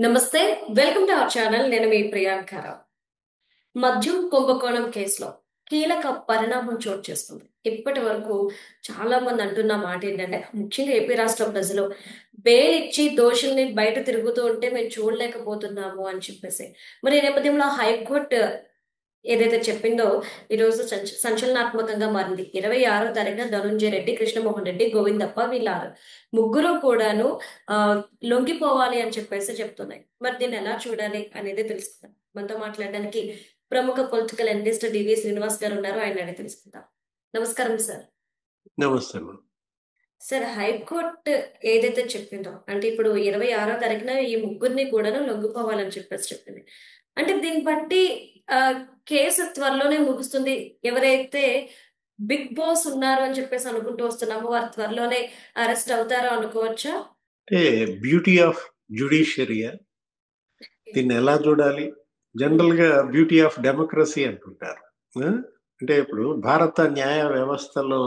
నమస్తే. Welcome to our channel. నేను మీ ప్రియాంకరావు. మద్యం కుంభకోణం కేసులో కీలక పరిణామం చోటు చేసుకుంది. ఇప్పటి వరకు చాలా మంది అంటున్న మాట ఏంటంటే, ముఖ్యంగా ఏపీ రాష్ట్ర ప్రజలు బెయిల్ ఇచ్చి దోషుల్ని బయట తిరుగుతూ ఉంటే మేము చూడలేకపోతున్నాము అని చెప్పేసి. మరి ఈ నేపథ్యంలో హైకోర్టు ఏదైతే చెప్పిందో ఈరోజు సంచలనాత్మకంగా మారింది. 26వ తారీఖున ధనుంజయ రెడ్డి, కృష్ణమోహన్ రెడ్డి, గోవిందప్ప వీళ్ళ ముగ్గురు కూడాను లొంగిపోవాలి అని చెప్పేసి చెప్తున్నాయి. మరి దీన్ని ఎలా చూడాలి అనేది తెలుసుకుందాం. మనతో మాట్లాడడానికి ప్రముఖ పొలిటికల్ అనలిస్ట్ డివి శ్రీనివాస్ గారు ఉన్నారు. ఆయన అడిగి తెలుసుకుందాం. నమస్కారం సార్. నమస్తే మేడం. సార్, హైకోర్టు ఏదైతే చెప్పిందో అంటే ఇప్పుడు 26వ తారీఖున ఈ ముగ్గురిని కూడాను లొంగిపోవాలని చెప్పేసి చెప్పింది. అంటే దీన్ని బట్టి కేసు త్వరలోనే ముగుస్తుంది. ఎవరైతే బిగ్ బాస్ ఉన్నారు అని చెప్పేసి అనుకుంటూ వస్తున్నామో వారు త్వరలోనే అరెస్ట్ అవుతారో అనుకోవచ్చా? అంటే బ్యూటీ ఆఫ్ జ్యుడిషియరీయా దీన్ని ఎలా చూడాలి? జనరల్‌గా బ్యూటీ ఆఫ్ డెమోక్రసీ అంటుంటారు. ఆ! అంటే ఇప్పుడు భారత న్యాయ వ్యవస్థలో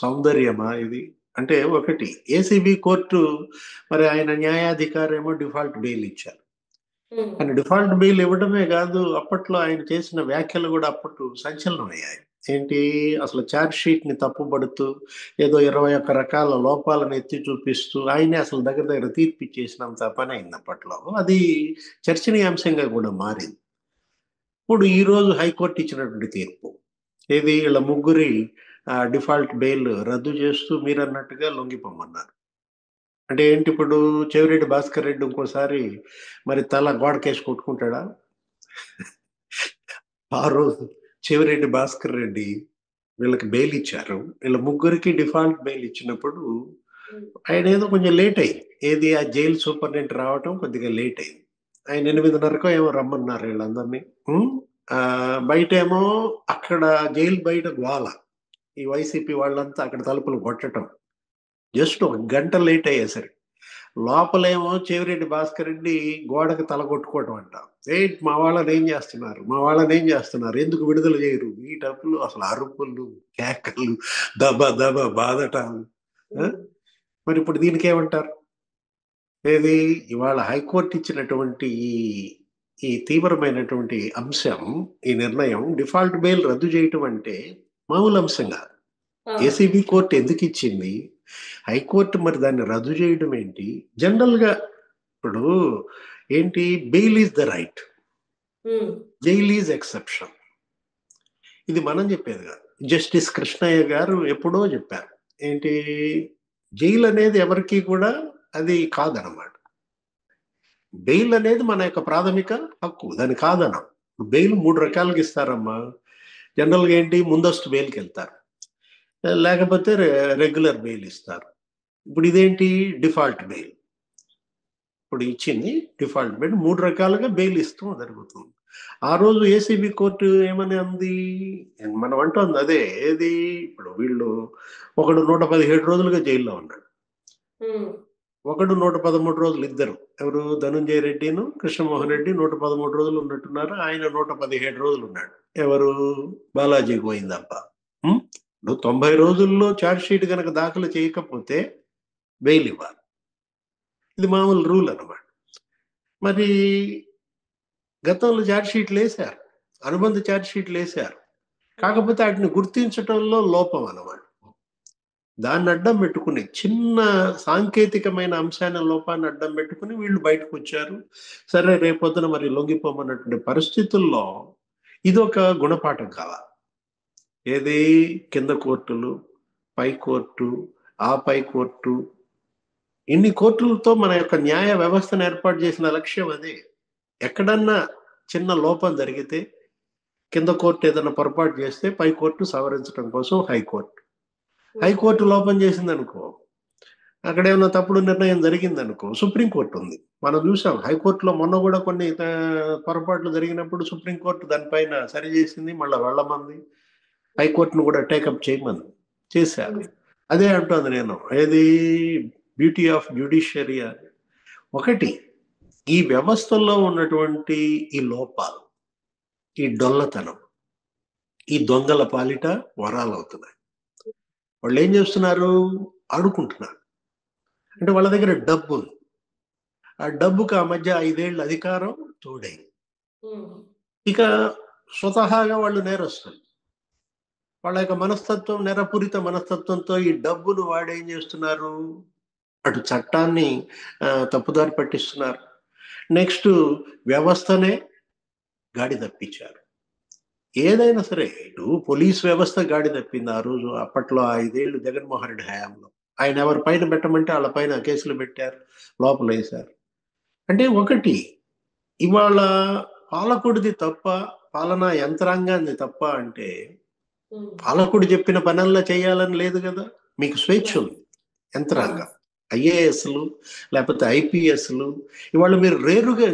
సౌందర్యమా ఇది? అంటే ఒకటి ఏసీబీ కోర్టు మరి ఆయన న్యాయాధికారేమో డిఫాల్ట్ బెయిల్ ఇచ్చారు. హ్మ్. కానీ డిఫాల్ట్ బెయిల్ ఇవ్వడమే కాదు, అప్పట్లో ఆయన చేసిన వ్యాఖ్యలు కూడా అప్పట్లో సంచలనమయ్యాయి. ఏంటి అసలు ఛార్జ్ షీట్‌ని తప్పుపడుతూ ఏదో 21 రకాల లోపాలను ఎత్తి చూపిస్తూ ఆయనే అసలు దగ్గర దగ్గర తీర్పిచ్చేసినంత పనయింది అప్పట్లో. అది చర్చనీయాంశంగా కూడా మారింది. ఇప్పుడు ఈరోజు హైకోర్టు ఇచ్చినటువంటి తీర్పు. ఏది ఈళ్ళ ముగ్గురి డిఫాల్ట్ బెయిల్ రద్దు చేస్తూ మీరన్నట్టుగా లొంగిపోమన్నారు. అంటే ఏంటి ఇప్పుడు చెవిరెడ్డి భాస్కర్ రెడ్డి ఇంకోసారి మరి తల గోడకేసి కొట్టుకుంటాడా? ఆ రోజు చెవిరెడ్డి భాస్కర్ రెడ్డి వీళ్ళకి బెయిల్ ఇచ్చారు. వీళ్ళ ముగ్గురికి డిఫాల్ట్ బెయిల్ ఇచ్చినప్పుడు హ్మ్. ఆయనేదో కొంచెం లేట్ అయింది. ఏది ఆ జైలు సూపరింటెండెంట్ రావటం కొద్దిగా లేట్ అయింది. ఆయన 8:30కో ఏమో రమ్మన్నారు వీళ్ళందరినీ. హ్మ్. బయటేమో అక్కడ జైలు బయట గోల. ఈ వైసీపీ వాళ్ళంతా అక్కడ తలుపులు కొట్టటం. జస్ట్ ఒక గంట లేట్ అయ్యేసరికి. లోపలేమో చెవిరెడ్డి భాస్కర్ రెడ్డి గోడకి తల కొట్టుకోవటం అంట. మా వాళ్ళని ఏం చేస్తున్నారు? మా వాళ్ళని ఏం చేస్తున్నారు? ఎందుకు విడుదల చేయరు? ఈ టప్పులు అసలు అరుపులు, కేకలు, దబ దబ బాదటాలు. ఆ! హ్మ్. మరి ఇప్పుడు దీనికేమంటారు? ఏది ఇవాళ హైకోర్టు ఇచ్చినటువంటి ఈ తీవ్రమైనటువంటి అంశం, ఈ నిర్ణయం డిఫాల్ట్ బెయిల్ రద్దు చేయటం అంటే మామూలు అంశం కాదు. అవును. ACB court ఎందుకిచ్చింది? హైకోర్టు మరి దాన్ని రద్దు చేయడం ఏంటి? జనరల్‌గా ఇప్పుడు ఏంటి బెయిల్ ఈస్ ద రైట్. హ్మ్. Jail is exception. ఇది మనం చెప్పేది కాదు. జస్టిస్ కృష్ణయ్య గారు ఎప్పుడో చెప్పారు. ఏంటి జైలు అనేది ఎవరికీ కూడా అది కాదనమాట. బెయిల్ అనేది మన యొక్క ప్రాథమిక హక్కు. దాన్ని కాదనం. బెయిల్ 3 రకాలుగా ఇస్తారమ్మా. జనరల్‌గా ఏంటి ముందస్తు బెయిల్‌కెళ్తారు. లేకపోతే రెగ్యులర్ బెయిల్ ఇస్తారు. ఇప్పుడు ఇదేంటి డిఫాల్ట్ బెయిల్. ఇప్పుడు ఇచ్చింది డిఫాల్ట్ బెయిల్ 3 రకాలుగా బెయిల్ ఇస్తూ జరుగుతుంది. ఆ రోజు ఏసీబీ కోర్టు ఏమని అంది? మనం అంటోంది అదే. ఏది ఇప్పుడు వీళ్ళు ఒకడు 117 రోజులుగా జైల్‌లో ఉన్నాడు. హ్మ్. ఒకడు 113 రోజులు ఇద్దరు. ఎవరు ధనుంజయ రెడ్డిను, కృష్ణమోహన్ హ్మ్. రెడ్డి 113 రోజులు ఉన్నట్టున్నారు. ఆయన 117 రోజులు ఉన్నాడు. ఎవరు? బాలాజీ గోవిందప్ప. హ్మ్. ఇప్పుడు 90 రోజుల్లో ఛార్జ్ షీట్ గనక దాఖలు చేయకపోతే బెయిల్ ఇవ్వాలి. ఇది మామూలు రూల్ అన్నమాట. మరి గతంలో ఛార్జ్ షీట్‌లేసారు. అనుబంధ ఛార్జ్ షీట్‌లేసారు. హ్మ్. కాకపోతే ఆటిని గుర్తించటంలో లోపం అన్నమాట. దాన్ని అడ్డం పెట్టుకుని చిన్న సాంకేతికమైన అంశాన్ని లోపాన్ని అడ్డం పెట్టుకుని వీళ్ళు బయటకొచ్చారు. సరే రేపొద్దున మరి లొంగిపోమన్నటువంటి పరిస్థితుల్లో ఇదొక గుణపాఠం కావాలి. ఏది కింద కోర్టులు, పై కోర్టు, ఆ పై కోర్టు ఇన్ని కోర్టులతో మన యొక్క న్యాయ వ్యవస్థను ఏర్పాటు చేసిన లక్ష్యం అదే. ఎక్కడన్నా చిన్న లోపం జరిగితే కింద కోర్టు ఏదైనా పొరపాటు చేస్తే పై కోర్టు సవరించడం కోసం హైకోర్టు. హ్మ్. హైకోర్టు లోపం చేసిందనుకో, అక్కడేమన్నా తప్పుడు నిర్ణయం జరిగిందనుకో సుప్రీంకోర్టు ఉంది. మనం చూసాం హైకోర్టులో మొన్న కూడా కొన్ని పొరపాట్లు జరిగినప్పుడు సుప్రీంకోర్టు దానిపైన సరిచేసింది. మళ్ళా వెళ్ళమంది. హైకోర్టును కూడా టేకప్ చేయమంది. చేశారు. హ్మ్. అదే అంటోంది నేను. ఏది బ్యూటీ ఆఫ్ జ్యుడిషియరీ అని. ఒకటి ఈ వ్యవస్థలో ఉన్నటువంటి ఈ లోపాలు, ఈ డొల్లతనం, ఈ దొంగల పాలిట వరాలవుతున్నాయి. వాళ్ళేం చేస్తున్నారు? ఆడుకుంటున్నారు. అంటే వాళ్ళ దగ్గర డబ్బుంది. ఆ డబ్బుకి ఆ మధ్య 5 ఏళ్ళు అధికారం తోడైంది. ఇక స్వతహాగా వాళ్ళు నేరస్తులు. వాళ్ళ యొక్క మనస్తత్వం, నెరపూరిత మనస్తత్వంతో ఈ డబ్బును వాడేం చేస్తున్నారు, అటు చట్టాన్ని తప్పుదారి పట్టిస్తున్నారు. నెక్స్ట్ వ్యవస్థనే గాడి తప్పించారు. ఏదైనా సరే, ఇటు పోలీస్ వ్యవస్థ గాడి తప్పింది ఆ రోజు. అప్పట్లో 5 ఏళ్ళు జగన్మోహన్ రెడ్డి హయాంలో ఆయన ఎవరి పైన పెట్టమంటే వాళ్ళ పైన కేసులు పెట్టారు, లోపల వేశారు. అంటే ఒకటి, ఇవాళ పాలకుడిది తప్ప, పాలనా యంత్రాంగాన్ని తప్ప అంటే పాలకుడు చెప్పిన పనుల్లో చేయాలని లేదు కదా. మీకు స్వేచ్ఛ ఉంది. యంత్రాంగం, ఐఏఎస్లు లేకపోతే ఐపీఎస్లు ఇవాళ మీరు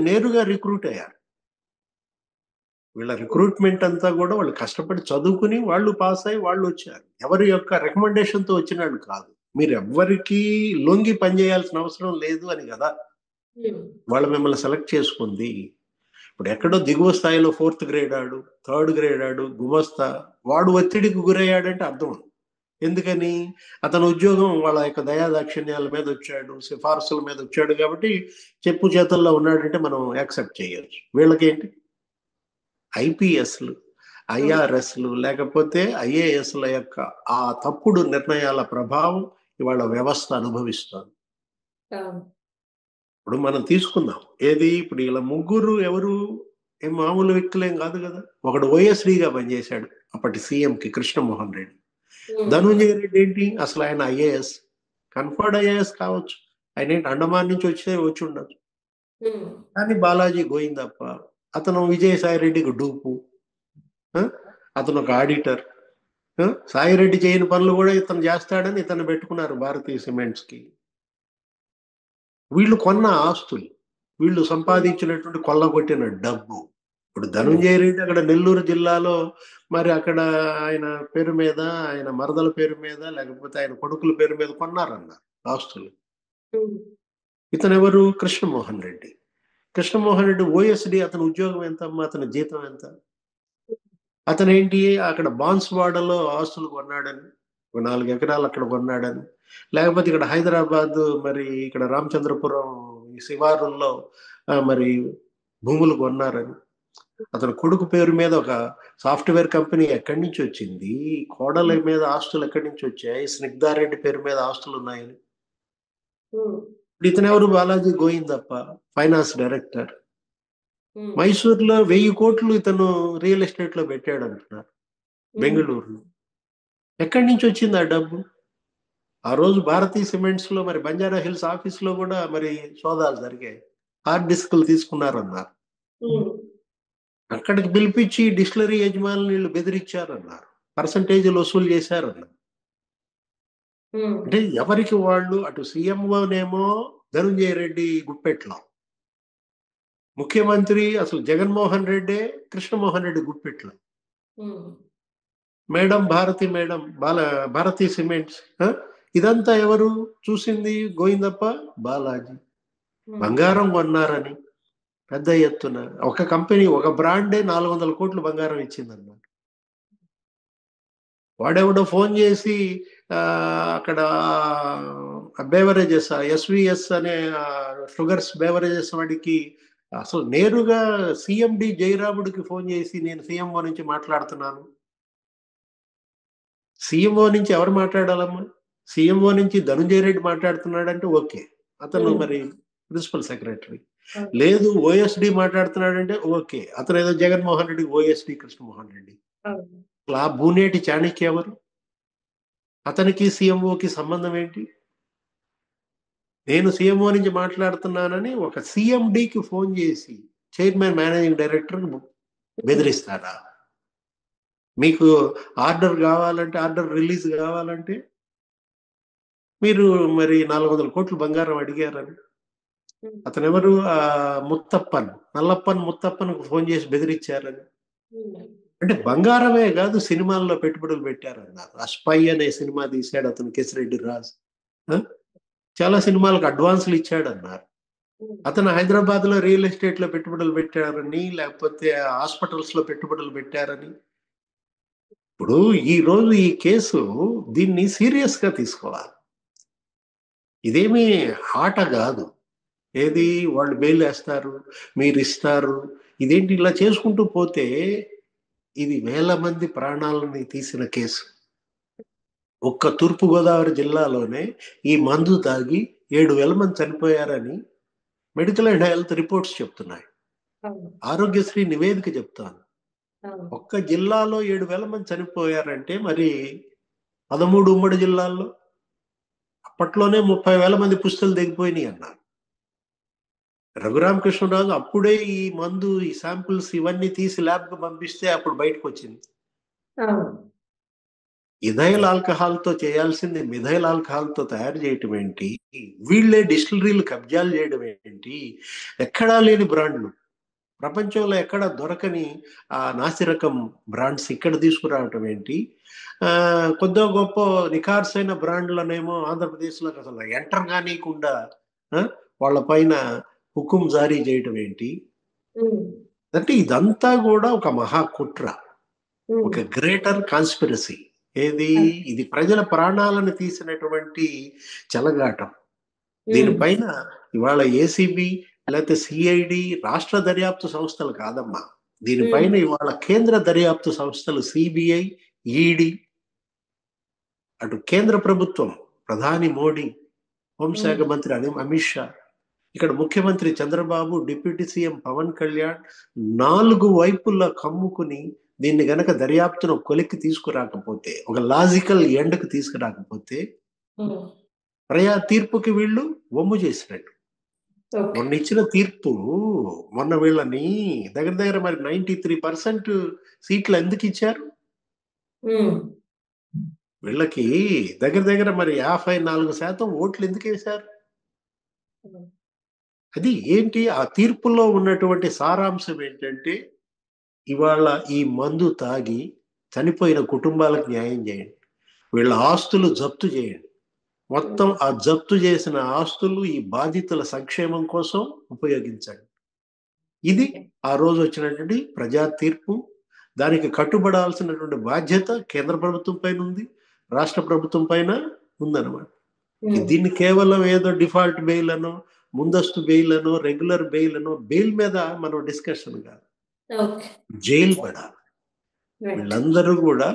నేరుగా రిక్రూట్ అయ్యారు. వీళ్ళ రిక్రూట్మెంట్ అంతా కూడా వాళ్ళు కష్టపడి చదువుకుని వాళ్ళు పాస్ అయ్యి వాళ్ళు వచ్చారు. ఎవరి యొక్క రికమెండేషన్తో వచ్చినాడు కాదు. మీరు ఎవ్వరికి లొంగి పనిచేయాల్సిన అవసరం లేదు అని కదా వాళ్ళు మిమ్మల్ని సెలెక్ట్ చేసుకుంది. ఇప్పుడు ఎక్కడో దిగువ స్థాయిలో 4th గ్రేడ్ ఆడు, 3rd గ్రేడ్ ఆడు, గుమస్తా వాడు ఒత్తిడికి గురయ్యాడంటే అర్థం ఉంది. ఎందుకని? అతను ఉద్యోగం వాళ్ళ యొక్క దయాదాక్షిణ్యాల మీద వచ్చాడు, సిఫార్సుల మీద వచ్చాడు కాబట్టి చెప్పు చేతుల్లో ఉన్నాడంటే మనం యాక్సెప్ట్ చేయొచ్చు. వీళ్ళకేంటి ఐపీఎస్లు, ఐఆర్ఎస్లు లేకపోతే ఐఏఎస్ల యొక్క ఆ తప్పుడు నిర్ణయాల ప్రభావం ఇవాళ వ్యవస్థ అనుభవిస్తుంది. ఇప్పుడు మనం తీసుకుందాం ఏది, ఇప్పుడు ఇలా ముగ్గురు ఎవరు ఏం మామూలు వ్యక్తులేం కాదు కదా. ఒకడు ఓఎస్డీగా పనిచేశాడు అప్పటి సీఎంకి కృష్ణమోహన్ రెడ్డి. ధనుంజయ రెడ్డి ఏంటి, అసలు ఆయన ఐఏఎస్, కన్ఫర్డ్ ఐఏఎస్ కావచ్చు, ఆయన ఏంటి అండమాన్ నుంచి వచ్చి ఉండొచ్చు. కానీ బాలాజీ గోయిందప్ప అతను విజయసాయి రెడ్డికి డూపు, అతను ఒక ఆడిటర్. సాయిరెడ్డి చేయని పనులు కూడా ఇతను చేస్తాడని ఇతను పెట్టుకున్నారు భారతీయ సిమెంట్స్ కి. వీళ్ళు కొన్న ఆస్తులు, వీళ్ళు సంపాదించినటువంటి కొల్లగొట్టిన డబ్బు. ఇప్పుడు ధనుంజయ రెడ్డి అక్కడ నెల్లూరు జిల్లాలో మరి అక్కడ ఆయన పేరు మీద, ఆయన మరదల పేరు మీద, లేకపోతే ఆయన కొడుకుల పేరు మీద కొన్నారన్నారు ఆస్తులు. ఇతను ఎవరు? కృష్ణమోహన్ రెడ్డి. కృష్ణమోహన్ రెడ్డి ఓఎస్డి, అతని ఉద్యోగం ఎంత అమ్మా, అతని జీతం ఎంత? అతను ఏంటి, అక్కడ బాన్స్వాడలో ఆస్తులు కొన్నాడని, 4 ఎకరాలు అక్కడ కొన్నాడని, లేకపోతే ఇక్కడ హైదరాబాద్ మరి ఇక్కడ రామచంద్రపురం ఈ శివారుల్లో మరి భూములు కొన్నారని. అతని కొడుకు పేరు మీద ఒక సాఫ్ట్వేర్ కంపెనీ ఎక్కడి నుంచి వచ్చింది, కోడల మీద ఆస్తులు ఎక్కడి నుంచి వచ్చాయి, స్నిగ్ధారెడ్డి పేరు మీద ఆస్తులు ఉన్నాయని. ఇతను ఎవరు? Balaji Goyindappa, finance director. మైసూర్లో 1000 కోట్లు ఇతను రియల్ ఎస్టేట్ లో పెట్టాడు అంటున్నారు, బెంగళూరులో. ఎక్కడి నుంచి వచ్చింది ఆ డబ్బు? ఆ రోజు భారతీయ సిమెంట్స్ లో మరి బంజారా హిల్స్ ఆఫీస్ లో కూడా మరి సోదాలు జరిగాయి, హార్డ్ డిస్క్లు తీసుకున్నారన్నారు. అక్కడికి పిలిపించి డిస్టిలరీ యజమానులు వీళ్ళు బెదిరించారన్నారు, పర్సంటేజీలు వసూలు చేశారన్నారు. అంటే ఎవరికి వాళ్ళు, అటు సీఎంఓనేమో ధనుంజయ రెడ్డి గుప్పెట్లో, ముఖ్యమంత్రి అసలు జగన్మోహన్ రెడ్డి కృష్ణమోహన్ రెడ్డి గుప్పెట్లో, మేడం మేడం భారతీయ సిమెంట్స్. ఇదంతా ఎవరు చూసింది? గోయిందప్ప, బాలాజీ. బంగారం కొన్నారని పెద్ద ఎత్తున ఒక కంపెనీ, ఒక బ్రాండే 400 కోట్లు బంగారం ఇచ్చిందన్నారు. వాడెవడో ఫోన్ చేసి అక్కడ బేవరేజెస్, ఎస్విఎస్ అనే షుగర్స్ బేవరేజెస్ వాడికి అసలు నేరుగా సిఎండి జయరాముడికి ఫోన్ చేసి నేను సీఎంఓ నుంచి మాట్లాడుతున్నాను. సీఎంఓ నుంచి ఎవరు మాట్లాడాలమ్మా? సీఎంఓ నుంచి ధనుంజయ రెడ్డి మాట్లాడుతున్నాడంటే ఓకే, అతను మరి ప్రిన్సిపల్ సెక్రటరీ. లేదు ఓఎస్డి మాట్లాడుతున్నాడంటే ఓకే, అతను ఏదో జగన్మోహన్ రెడ్డి ఓఎస్డి కృష్ణమోహన్ రెడ్డి. ఆ భూనేటి చాణక్య ఎవరు? అతనికి సీఎంఓకి సంబంధం ఏంటి? నేను సీఎంఓ నుంచి మాట్లాడుతున్నానని ఒక సిఎండికి ఫోన్ చేసి చైర్మన్ మేనేజింగ్ డైరెక్టర్ బెదిరిస్తారా? మీకు ఆర్డర్ కావాలంటే, ఆర్డర్ రిలీజ్ కావాలంటే మీరు మరి 400 కోట్లు బంగారం అడిగారని. అతను ఎవరు? ముత్తప్పన్, నల్లప్పన్ ముత్తప్పన్ ఫోన్ చేసి బెదిరించారని. అంటే బంగారమే కాదు, సినిమాల్లో పెట్టుబడులు పెట్టారన్నారు. ఆ స్పై అనే సినిమా తీశాడు అతను, కేసిరెడ్డి రాజ్. చాలా సినిమాలకు అడ్వాన్సులు ఇచ్చాడన్నారు. అతను హైదరాబాద్ లో రియల్ ఎస్టేట్ లో పెట్టుబడులు పెట్టారని, లేకపోతే హాస్పిటల్స్ లో పెట్టుబడులు పెట్టారని. ఇప్పుడు ఈ రోజు ఈ కేసు, దీన్ని సీరియస్ గా తీసుకోవాలి. ఇదేమీ ఆట కాదు. ఏది వాళ్ళు బెయిల్ వేస్తారు, మీరు ఇస్తారు. ఇదేంటి ఇలా చేసుకుంటూ పోతే ఇది వేల మంది ప్రాణాలని తీసిన కేసు. ఒక్క తూర్పుగోదావరి జిల్లాలోనే ఈ మందు తాగి 7,000 మంది చనిపోయారని మెడికల్ అండ్ హెల్త్ రిపోర్ట్స్ చెప్తున్నాయి. అవును. ఆరోగ్యశ్రీ నివేదిక చెప్తాను. అవును. ఒక్క జిల్లాలో 7,000 మంది చనిపోయారంటే మరి 13 ఉమ్మడి జిల్లాల్లో అప్పట్లోనే 30,000 మంది పుస్తులు దిగిపోయినాయి అన్నారు. రఘురామకృష్ణరాజు అప్పుడే ఈ మందు, ఈ శాంపిల్స్ ఇవన్నీ తీసి ల్యాబ్కి పంపిస్తే అప్పుడు బయటకు వచ్చింది. అవును. ఇథైల్ ఆల్కహాల్తో చేయాల్సింది మిథైల్ ఆల్కహాల్తో తయారు చేయటం ఏంటి? వీళ్ళే డిస్టిలరీలు కబ్జాలు చేయడం ఏంటి? ఎక్కడా లేని బ్రాండ్లు, ప్రపంచంలో ఎక్కడ దొరకని ఆ నాసిరకం బ్రాండ్స్ ఇక్కడ తీసుకురావటం ఏంటి? కొద్దిగా గొప్ప నిఖార్సైన బ్రాండ్లనేమో ఆంధ్రప్రదేశ్లో అసలు ఎంటర్ కానీయకుండా వాళ్ళ పైన హుకుం జారీ చేయటం ఏంటి? అంటే ఇదంతా కూడా ఒక మహాకుట్ర, ఒక గ్రేటర్ కాన్స్పిరసీ. ఏది? ఇది ప్రజల ప్రాణాలను తీసినటువంటి చెలగాటం. దీనిపైన ఇవాళ ఏసీబీ లేకపోతే సిఐడి రాష్ట్ర దర్యాప్తు సంస్థలు కాదమ్మా. దీనిపైన ఇవాళ కేంద్ర దర్యాప్తు సంస్థలు సిబిఐ, ఈడీ, అటు కేంద్ర ప్రభుత్వం, ప్రధాని మోడీ, హోంశాఖ మంత్రి అమిత్ షా, ఇక్కడ ముఖ్యమంత్రి చంద్రబాబు, డిప్యూటీ సీఎం పవన్ కళ్యాణ్ 4 వైపుల్లో కమ్ముకుని దీన్ని గనక దర్యాప్తును కొలిక్కి తీసుకురాకపోతే, ఒక లాజికల్ ఎండ్కి తీసుకురాకపోతే ప్రజా తీర్పుకి వీళ్ళు వమ్ము చేసినట్టు. మొన్న ఇచ్చిన తీర్పు, మొన్న వీళ్ళని దగ్గర మరి 93% సీట్లు ఎందుకు ఇచ్చారు? వీళ్ళకి దగ్గర మరి 54% ఓట్లు ఎందుకు వేశారు? అది ఏంటి? ఆ తీర్పులో ఉన్నటువంటి సారాంశం ఏంటంటే, ఇవాళ ఈ మందు తాగి చనిపోయిన కుటుంబాలకు న్యాయం చేయండి, వీళ్ళ ఆస్తులు జప్తు చేయండి, మొత్తం ఆ జప్తు చేసిన ఆస్తులు ఈ బాధితుల సంక్షేమం కోసం ఉపయోగించండి. ఇది ఆ రోజు వచ్చినటువంటి ప్రజా తీర్పు. దానికి కట్టుబడాల్సినటువంటి బాధ్యత కేంద్ర ప్రభుత్వం పైన ఉంది, రాష్ట్ర ప్రభుత్వం పైన ఉందన్నమాట. దీన్ని కేవలం ఏదో డిఫాల్ట్ బెయిల్ అనో, ముందస్తు బెయిల్ అనో, రెగ్యులర్ బెయిల్ అనో, బెయిల్ మీద మనం డిస్కషన్ కాదు, జైలు పడాలి. వీళ్ళందరూ కూడా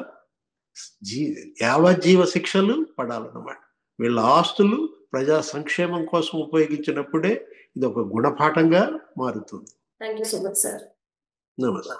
యావజ్జీవ శిక్షలు పడాలన్నమాట. వీళ్ళ ఆస్తులు ప్రజా సంక్షేమం కోసం ఉపయోగించినప్పుడే ఇది ఒక గుణపాఠంగా మారుతుంది. Thank you so much sir. నమస్తే.